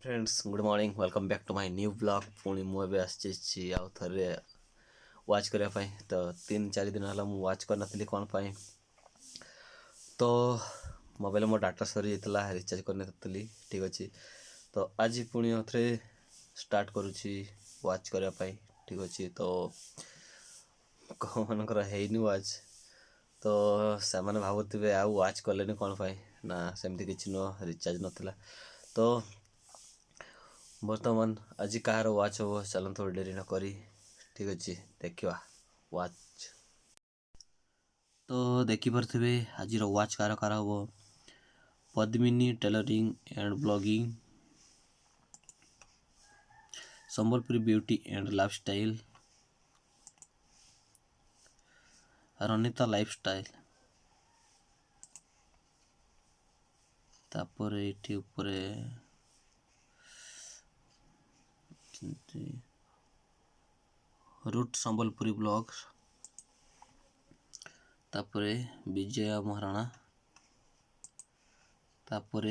Friends good morning welcome back to my new blog पुणी मुझे आसी आउ थे वाच करने तो 3-4 दिन है मुझे वाच करनी कौन पाई तो मोबाइल मो डाटा सरी जाता रिचार्ज करनी ठीक अच्छे तो आज पुणी थे स्टार्ट करुच्ची वाच करने ठीक अच्छे तो कौ मनकर है वाच तो से भावुवे आ वाच कले कौन पाई ना सेमती किसी नुह रिचार्ज नाला तो बर्तमान आज कहार वाच हम चलते डेरी न करी ठीक अच्छे देखा वाच तो देखिपे आज वाच कार कार हम Padmini tailoring and blogging Sambalpuri beauty and lifestyle Ranita lifestyle तापर ये ऊपर रूट संबलपुरी ब्लॉग तापर विजया महाराणा तापर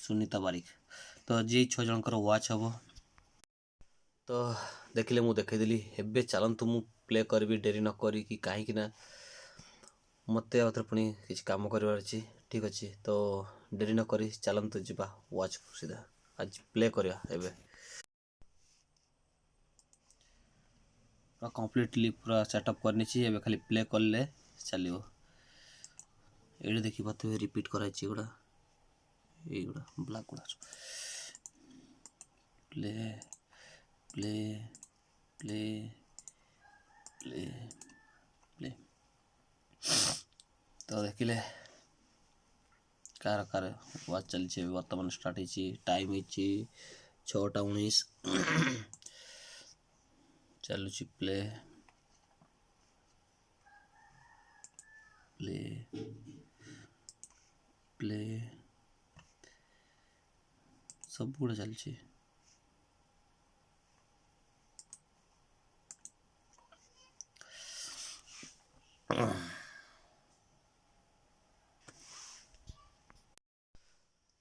सुनीता बारिक तो आज 6 जनकर वाच हम तो देखिले मुझे देखईदेली एबे चलतु मु प्ले करी डेरी न करी कहीं ना मत आउे पुणी किसी कम कर ठीक अच्छे तो डेरी न करी चलतु जा वाच सीधा आज प्ले करवा एबे पूरा कम्प्लीटली पूरा सेटअप करनी एबे खाली प्ले कले चलो ये देखी पाते रिपीट कराई गुड़ा युड़ा ब्लैक गुड़ा play play play play play तो देखिले कार कार वाच चलती बर्तमान स्टार्ट हो टाइम हो 6:19 चलुची प्ले प्ले प्ले सब गुड़ा चलती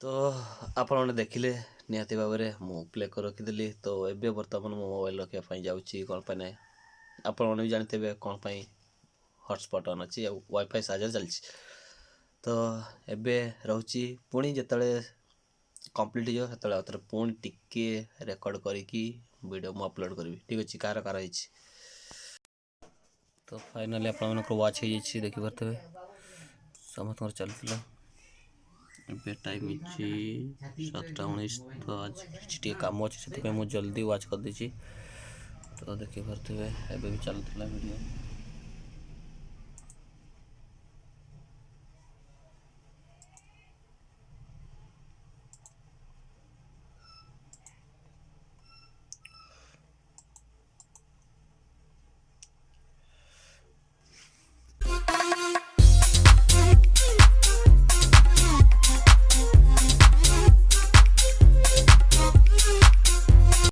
तो आपने देखिले निहाती भाव में प्ले कर रखीदी तो एबे बर्तमान मो मोबाइल रखापी जाऊँगी कौन पाई ना आपने भी जानते कौन पाई हॉटस्पॉट ऑन अच्छी वाईफाई साहाଯ୍य चलती तो एबे रोची पुणी जिते कंप्लीट हो जो पुणी टिके रेकर्ड करी वीडियो मु अपलोड करी ठीक अच्छे कार कार तो फाइनाली आप वाच हो देखिपे समस्त चलता ए टाइम 7:19 तो आज टे कम अच्छे से मुझे जल्दी वाच कर दी तो देखिपे भी चलता वीडियो।